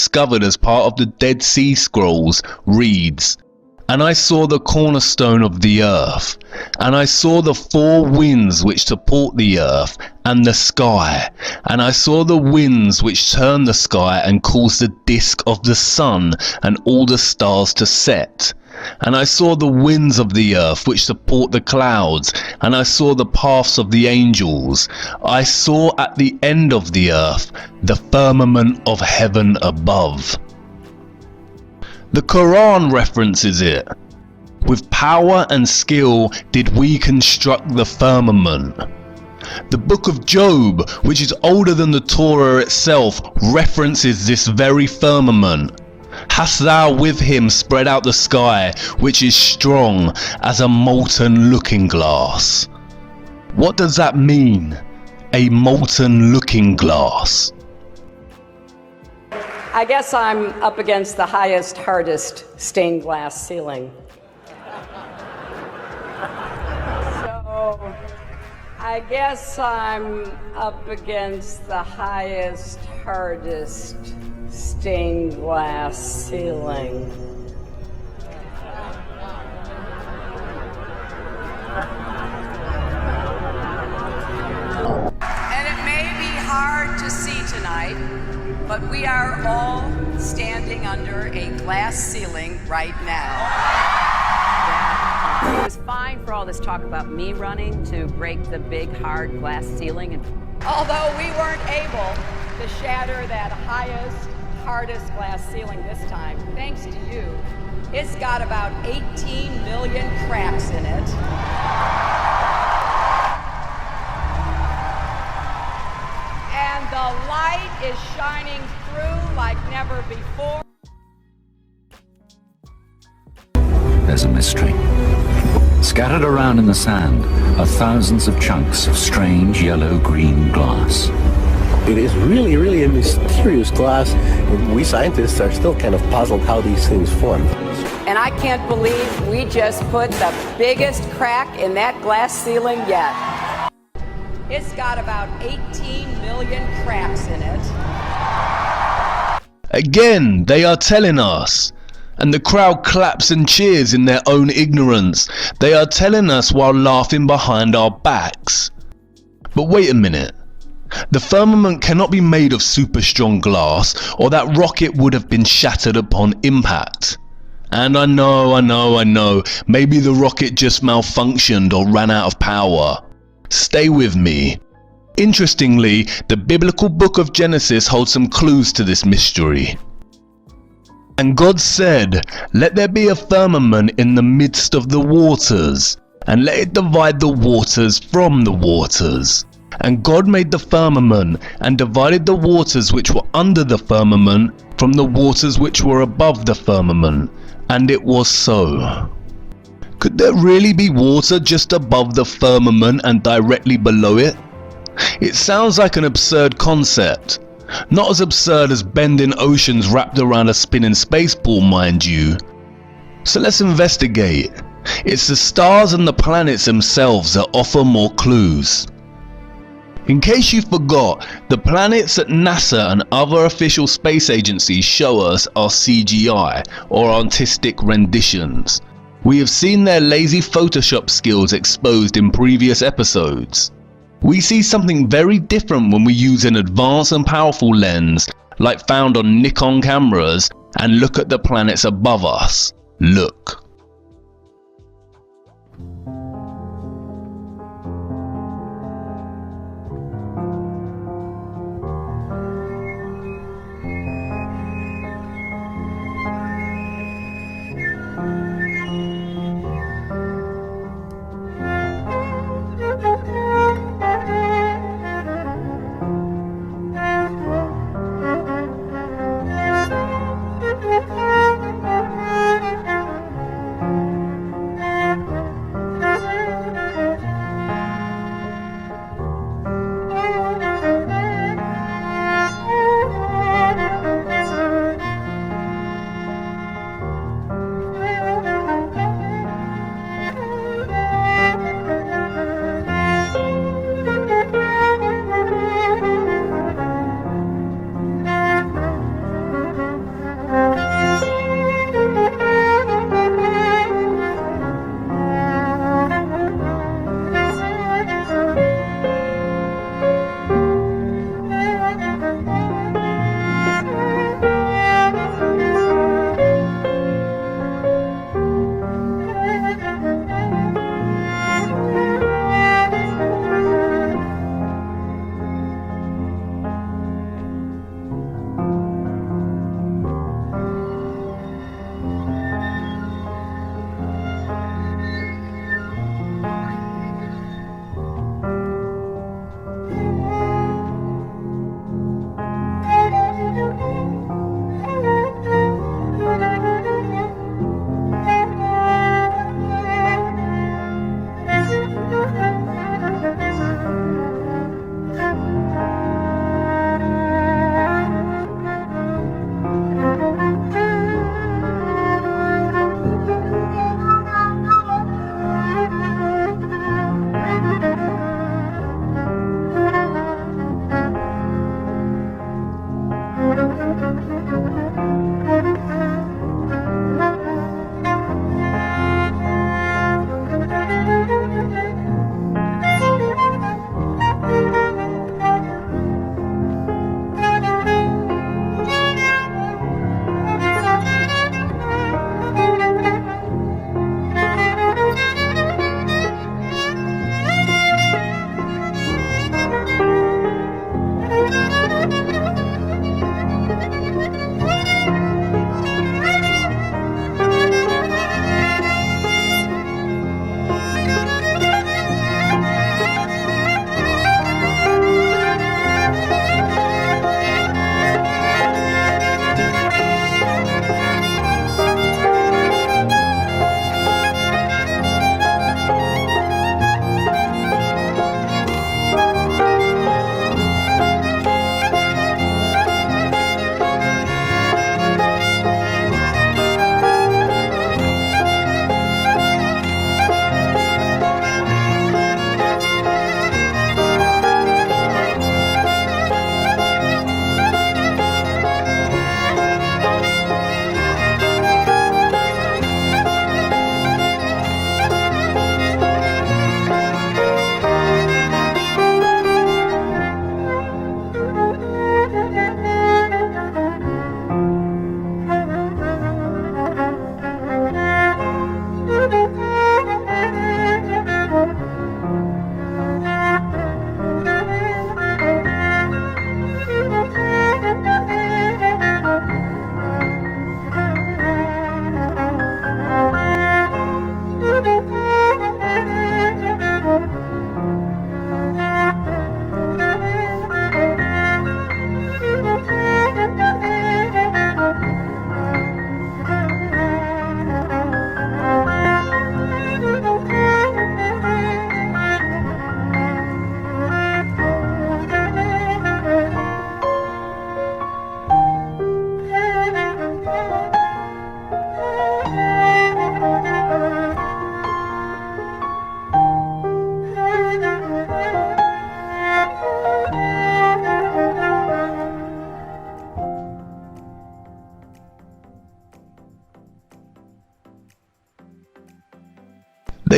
discovered as part of the Dead Sea Scrolls reads, "And I saw the cornerstone of the earth, and I saw the four winds which support the earth and the sky, and I saw the winds which turn the sky and cause the disk of the sun and all the stars to set. And I saw the winds of the earth which support the clouds, and I saw the paths of the angels. I saw at the end of the earth the firmament of heaven above." The Quran references it. "With power and skill did we construct the firmament." The book of Job, which is older than the Torah itself, references this very firmament. "Hast thou with him spread out the sky, which is strong as a molten looking glass?" What does that mean? A molten looking glass? I guess I'm up against the highest, hardest stained glass ceiling. So I guess I'm up against the highest, hardest stained glass ceiling. And it may be hard to see tonight, but we are all standing under a glass ceiling right now. It was fine for all this talk about me running to break the big hard glass ceiling. Although we weren't able to shatter that highest, hardest glass ceiling this time, thanks to you, it's got about 18 million cracks in it. And the light is shining through like never before. There's a mystery. Scattered around in the sand are thousands of chunks of strange yellow-green glass. It is really, really a mysterious glass. We scientists are still kind of puzzled how these things form. And I can't believe we just put the biggest crack in that glass ceiling yet. It's got about 18 million cracks in it. Again, they are telling us. And the crowd claps and cheers in their own ignorance. They are telling us while laughing behind our backs. But wait a minute. The firmament cannot be made of super strong glass, or that rocket would have been shattered upon impact. And I know, maybe the rocket just malfunctioned or ran out of power. Stay with me. Interestingly, the biblical book of Genesis holds some clues to this mystery. "And God said, Let there be a firmament in the midst of the waters, and let it divide the waters from the waters. And God made the firmament, and divided the waters which were under the firmament from the waters which were above the firmament. And it was so." Could there really be water just above the firmament and directly below it? It sounds like an absurd concept. Not as absurd as bending oceans wrapped around a spinning space ball, mind you. So let's investigate. It's the stars and the planets themselves that offer more clues. In case you forgot, the planets that NASA and other official space agencies show us are CGI, or artistic renditions. We have seen their lazy Photoshop skills exposed in previous episodes. We see something very different when we use an advanced and powerful lens, like found on Nikon cameras, and look at the planets above us. Look.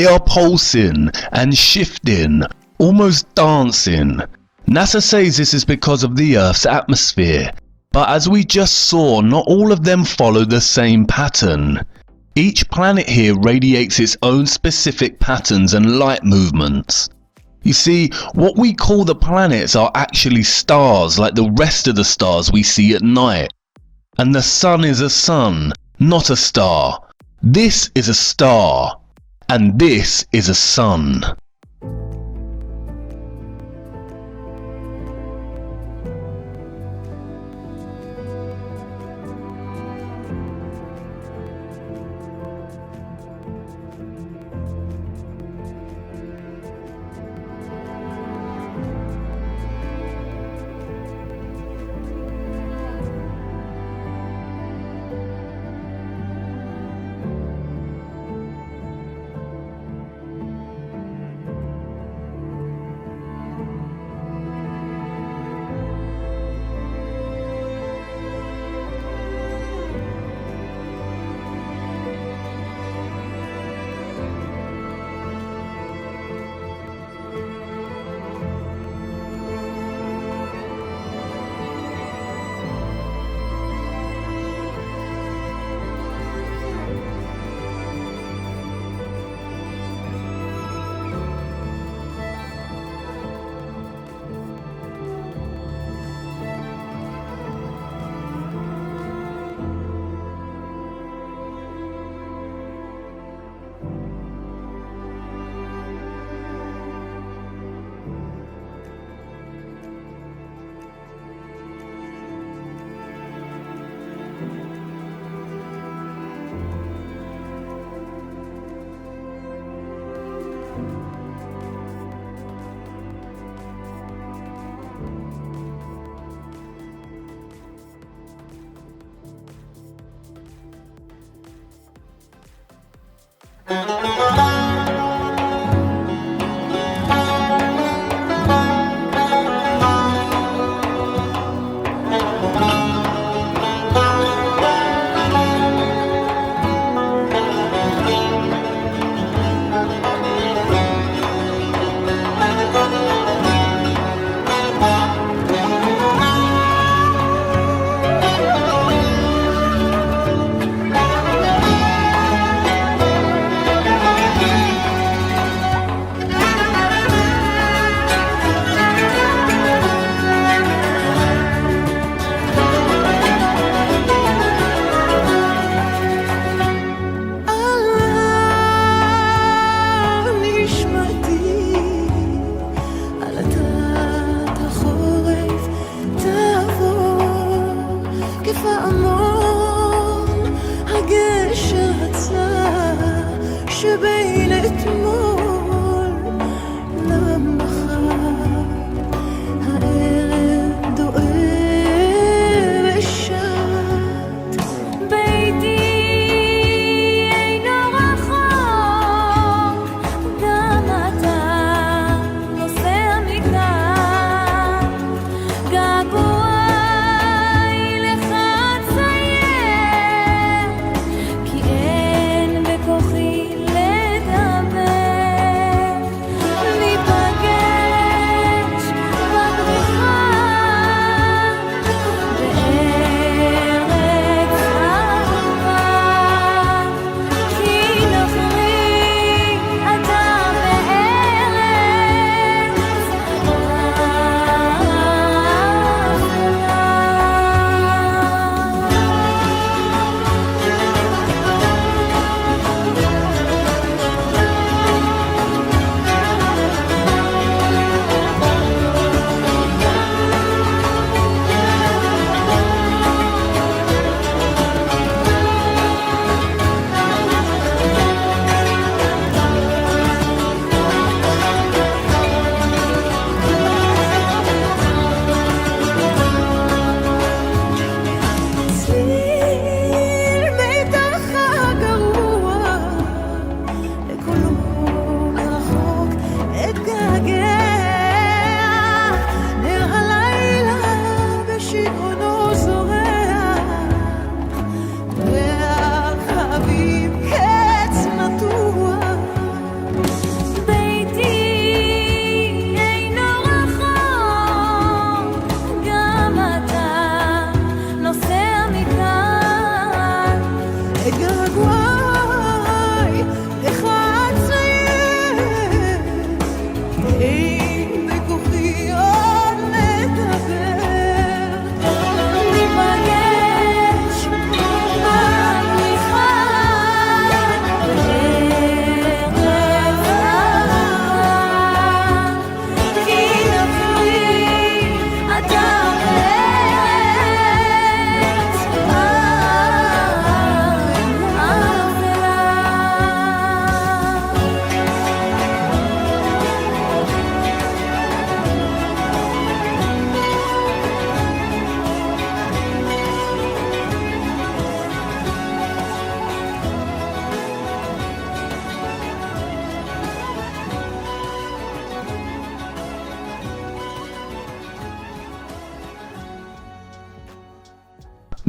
They are pulsing and shifting, almost dancing. NASA says this is because of the Earth's atmosphere, but as we just saw, not all of them follow the same pattern. Each planet here radiates its own specific patterns and light movements. You see, what we call the planets are actually stars like the rest of the stars we see at night. And the sun is a sun, not a star. This is a star, and this is a sun.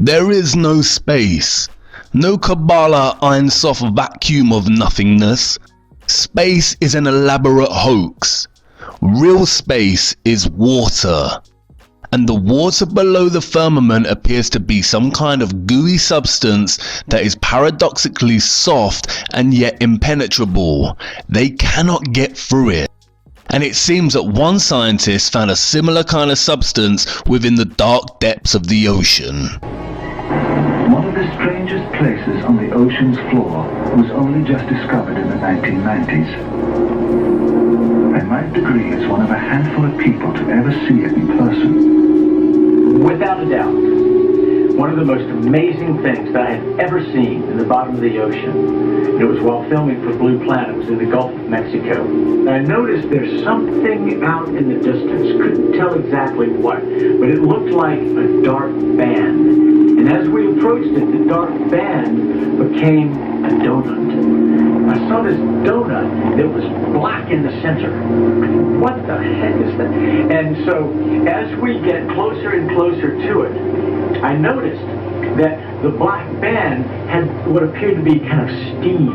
There is no space. No Kabbalah Ein Sof vacuum of nothingness. Space is an elaborate hoax. Real space is water. And the water below the firmament appears to be some kind of gooey substance that is paradoxically soft and yet impenetrable. They cannot get through it. And it seems that one scientist found a similar kind of substance within the dark depths of the ocean. One of the strangest places on the ocean's floor was only just discovered in the 1990s. I might agree it's one of a handful of people to ever see it in person. Without a doubt, one of the most amazing things that I had ever seen in the bottom of the ocean. It was while filming for Blue Planet. It was in the Gulf of Mexico. And I noticed there's something out in the distance. Couldn't tell exactly what, but it looked like a dark band. And as we approached it, the dark band became a donut. I saw this donut that was black in the center. What the heck is that? And so as we get closer and closer to it, I noticed that the black band had what appeared to be kind of steam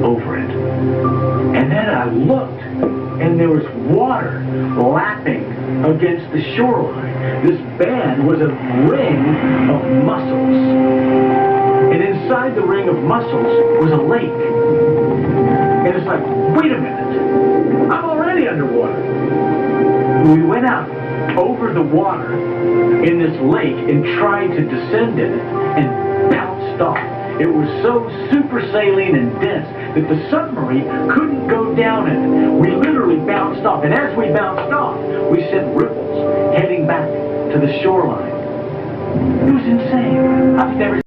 over it. And then I looked, and there was water lapping against the shoreline. This band was a ring of mussels. And inside the ring of mussels was a lake. And it's like, wait a minute, I'm already underwater. We went out over the water in this lake and tried to descend in it and bounced off. It was so super saline and dense that the submarine couldn't go down in it. We literally bounced off, and as we bounced off, we sent ripples heading back to the shoreline. It was insane. I've never